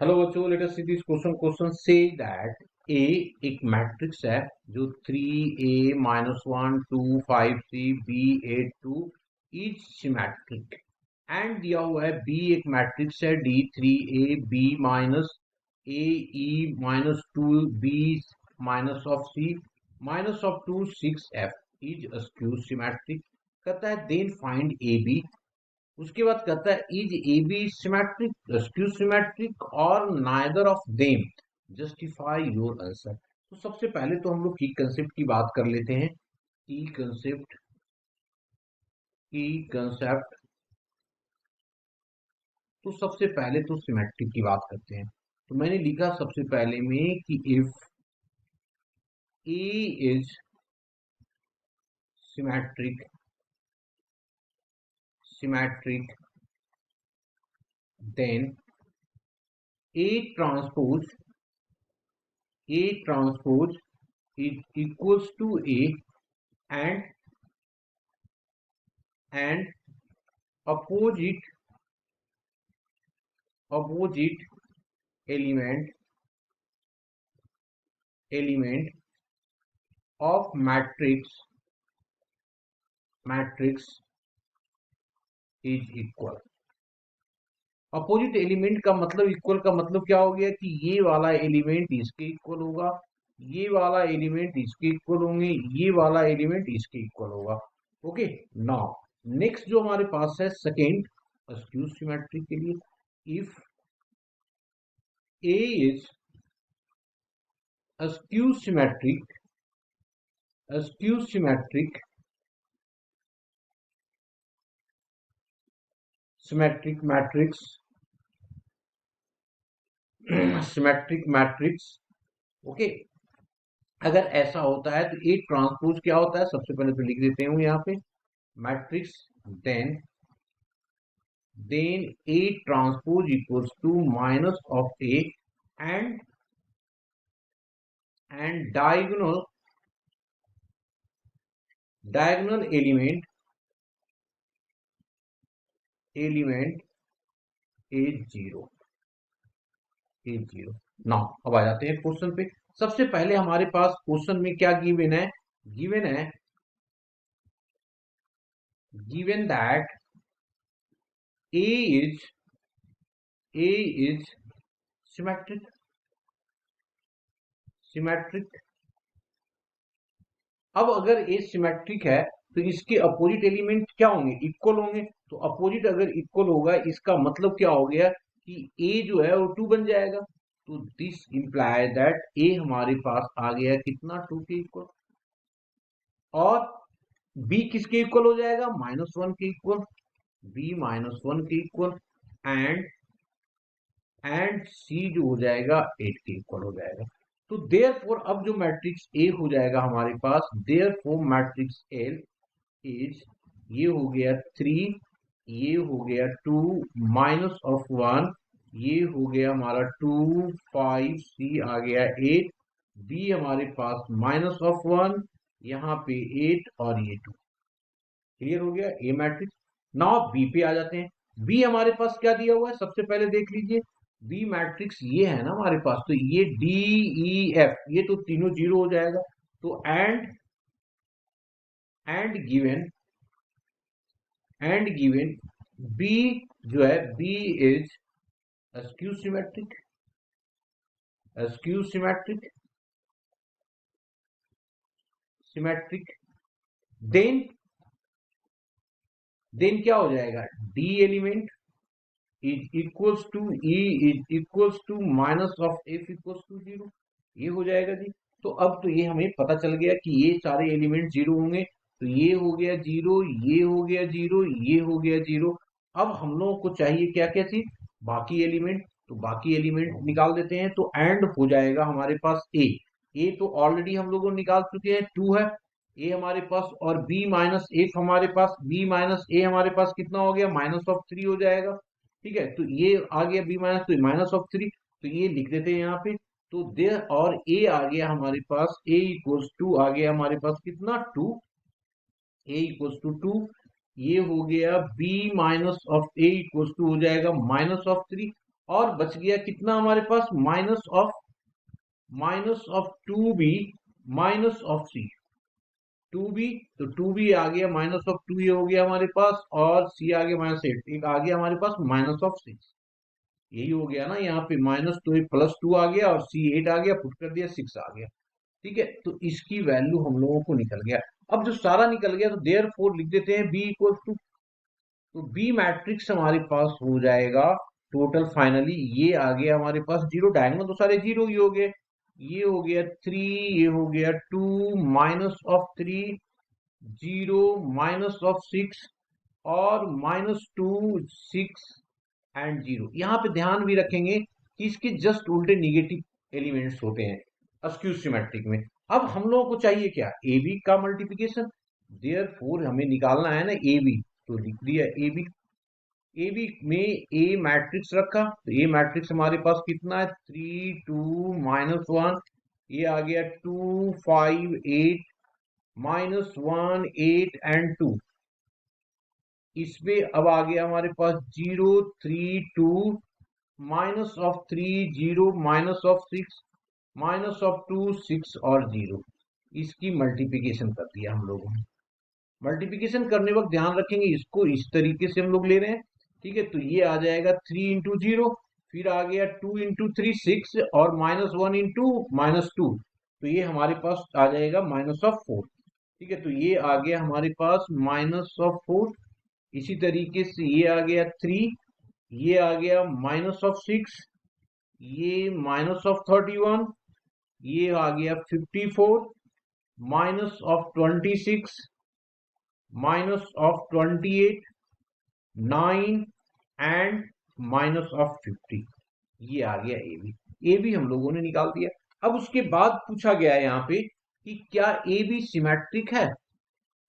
Hello बच्चों, let us see this question से that A एक मैट्रिक्स है जो 3a-1 2 5 c b 8 2 is symmetric and दिया हुआ है बी एक मैट्रिक्स है d3a b-a e-2 b -of c -of 2 6f is skew symmetric. कहता है देन फाइंड ए बी। उसके बाद कहता है is A B symmetric skew symmetric और neither of them justify your answer. तो सबसे पहले तो हम लोग की कंसेप्ट की बात कर लेते हैं। की कंसेप्ट तो सबसे पहले तो सिमेट्रिक की बात करते हैं। तो मैंने लिखा सबसे पहले में कि if A is symmetric then A transpose is equals to A and opposite element of matrix is equal। Opposite element का मतलब इक्वल का मतलब क्या हो गया कि ये वाला एलिमेंट इसके इक्वल होगा, ये वाला एलिमेंट इसके इक्वल होंगे, ये वाला एलिमेंट इसके इक्वल होगा। ओके, नाउ नेक्स्ट जो हमारे पास है सेकेंड स्क्यू सिमेट्री के लिए, if A is skew symmetric matrix okay. अगर ऐसा होता है तो ए ट्रांसपोज क्या होता है, सबसे पहले तो लिख देते हूँ यहाँ पे matrix then A transpose equals to minus of A and diagonal element is zero। Now अब आ जाते हैं क्वेश्चन पे। सबसे पहले हमारे पास क्वेश्चन में क्या गिवन है, given that A is symmetric। अब अगर ए सिमेट्रिक है तो इसके अपोजिट एलिमेंट क्या होंगे, इक्वल होंगे। तो अपोजिट अगर इक्वल होगा इसका मतलब क्या हो गया कि ए जो है वो 2 बन जाएगा। तो दिस इंप्लाई दैट ए हमारे पास आ गया कितना, 2 के इक्वल। और बी किसके इक्वल हो जाएगा, -1 के इक्वल, बी -1 के इक्वल एंड सी जो हो जाएगा 8 के इक्वल हो जाएगा। तो देयरफॉर अब जो मैट्रिक्स ए हो जाएगा हमारे पास, देयरफॉर मैट्रिक्स एल इज, ये हो गया 3, ये हो गया 2 -1, ये हो गया हमारा 2 5 सी आ गया 8, बी हमारे पास -1, यहाँ पे 8 और ये 2। क्लियर हो गया ए मैट्रिक्स। नाउ बी पे आ जाते हैं। बी हमारे पास क्या दिया हुआ है, सबसे पहले देख लीजिए। बी मैट्रिक्स ये है ना हमारे पास, तो ये डी ई एफ ये तो तीनों जीरो हो जाएगा। तो गिवन बी जो है, B is skew symmetric then क्या हो जाएगा, D element is equals to E is equals to minus of F equals to 0। ये हो जाएगा जी। तो अब तो ये हमें पता चल गया कि ये सारे एलिमेंट 0 होंगे। तो ये हो गया 0, ये हो गया 0, ये हो गया 0। अब हम लोगों को चाहिए क्या क्या चीज, बाकी एलिमेंट। तो बाकी एलिमेंट निकाल देते हैं। तो एंड हो जाएगा हमारे पास ए तो ऑलरेडी हम लोगों निकाल चुके हैं, 2 है ए हमारे पास। और बी माइनस एफ हमारे पास, बी माइनस ए हमारे पास कितना हो गया, -3 हो जाएगा। ठीक है, तो ये आ गया बी माइनस, तो -3, तो ये लिख देते हैं यहाँ पे। तो देर और ए आ गया हमारे पास, ए इक्वल्स टू आ गया हमारे पास कितना, 2, ए इक्वल्स टू 2। ये हो गया B minus of A equals to हो जाएगा -3। और बच गया कितना हमारे पास, minus of 2b minus of C. 2b, तो 2b आ गया, माइनस ऑफ 2 ये हो गया हमारे पास, और सी आ गया -8, एक आ गया हमारे पास -6। यही हो गया ना, यहाँ पे माइनस तो +2 आ गया और C8 आ गया, पुट कर दिया 6 आ गया। ठीक है, तो इसकी वैल्यू हम लोगों को निकल गया। अब जो सारा निकल गया तो देयर फोर लिख देते हैं B इक्वल टू, तो बी मैट्रिक्स हमारे पास हो जाएगा टोटल फाइनली, ये आ गया हमारे पास जीरो, डायगोनल तो सारे जीरो ही हो गए। ये हो गया 3, ये हो गया 2, -3, 0, -6, और -2, 6 एंड 0। यहाँ पे ध्यान भी रखेंगे कि इसके जस्ट उल्टे निगेटिव एलिमेंट्स होते हैं अस्क्यू सिमेट्रिक में। अब हम लोगों को चाहिए क्या, ए बी का मल्टीप्लिकेशन, देयरफॉर हमें निकालना है ना ए बी, तो लिख दिया ए बी। ए बी में ए मैट्रिक्स रखा, तो ए मैट्रिक्स हमारे पास कितना है, 3, 2, -1, ये आ गया 2, 5, 8, -1, 8 एंड 2। इसमें अब आ गया हमारे पास 0, 3, 2, -3, 0, -6, -2, 6 और 0। इसकी मल्टीप्लिकेशन कर दिया हम लोगों ने। मल्टीप्लिकेशन करने वक्त ध्यान रखेंगे इसको इस तरीके से हम लोग ले रहे हैं। ठीक है, तो ये आ जाएगा 3 इंटू 0, फिर आ गया 2 इंटू 3, 6, और -1 इंटू -2, तो ये हमारे पास आ जाएगा -4। ठीक है, तो ये आ गया हमारे पास -4। इसी तरीके से ये आ गया 3, ये आ गया -6, ये -31, ये आ गया 54, -26, -28, 9 एंड -50। ये आ गया ए बी। ए बी हम लोगों ने निकाल दिया। अब उसके बाद पूछा गया है यहाँ पे कि क्या ए बी सिमेट्रिक है।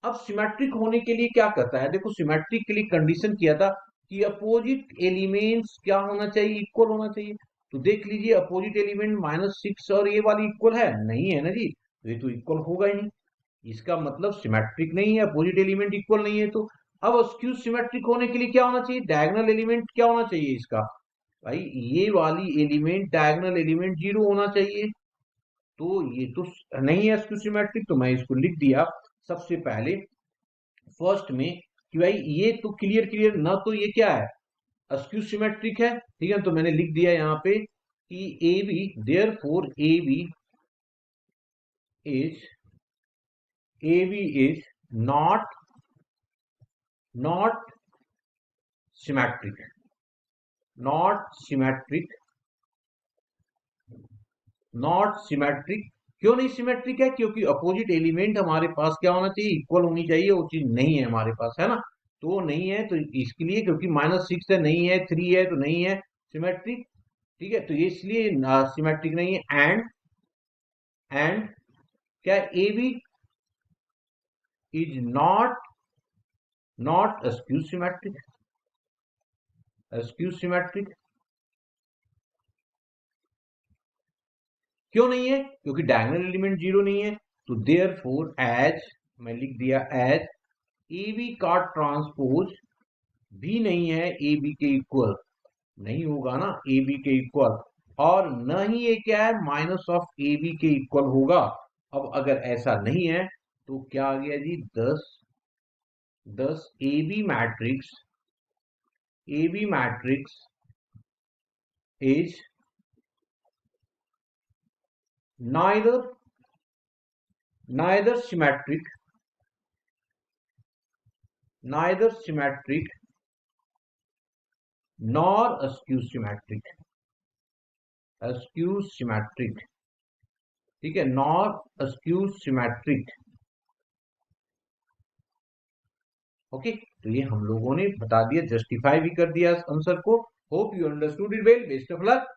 अब सिमेट्रिक होने के लिए क्या करता है, देखो सिमेट्रिक के लिए कंडीशन किया था कि अपोजिट एलिमेंट्स क्या होना चाहिए, इक्वल होना चाहिए। तो देख लीजिए अपोजिट एलिमेंट -6 और ये वाली इक्वल है, नहीं है ना जी, तो ये तो इक्वल होगा ही नहीं, इसका मतलब सिमेट्रिक नहीं है, अपोजिट एलिमेंट इक्वल नहीं है। तो अब स्क्यू सिमेट्रिक होने के लिए क्या होना चाहिए, डायगोनल एलिमेंट क्या होना चाहिए इसका, भाई ये वाली एलिमेंट डायगोनल एलिमेंट 0 होना चाहिए। तो ये तो नहीं है स्क्यू सिमेट्रिक, तो मैं इसको लिख दिया सबसे पहले फर्स्ट में कि भाई ये तो क्लियर क्लियर ना, तो ये क्या है, अस्क्यू सिमेट्रिक है। ठीक है, तो मैंने लिख दिया यहाँ पे कि A B, therefore is A B is not not symmetric, not symmetric, not symmetric. क्यों नहीं सिमेट्रिक है, क्योंकि अपोजिट एलिमेंट हमारे पास क्या होना चाहिए, इक्वल होनी चाहिए, वो चीज नहीं है हमारे पास, है ना, तो वो नहीं है, तो इसके लिए क्योंकि -6 है नहीं है, 3 है तो नहीं है सिमेट्रिक। ठीक है, तो ये इसलिए सिमेट्रिक नहीं है। एंड क्या A B is not skew symmetric, skew symmetric क्यों नहीं है, क्योंकि डायगोनल एलिमेंट 0 नहीं है। तो देयरफॉर एज, मैं लिख दिया एज ए बी का ट्रांसपोज भी नहीं है ए बी के इक्वल, नहीं होगा ना ए बी के इक्वल, और न ही ये क्या है -ए बी के इक्वल होगा। अब अगर ऐसा नहीं है तो क्या आ गया जी, 10 A B matrix is neither neither symmetric neither symmetric nor askew symmetric, askew symmetric। ठीक है, nor askew symmetric। ओके, तो ये हम लोगों ने बता दिया, जस्टिफाई भी कर दिया आंसर को। Hope you understood it well, best of luck.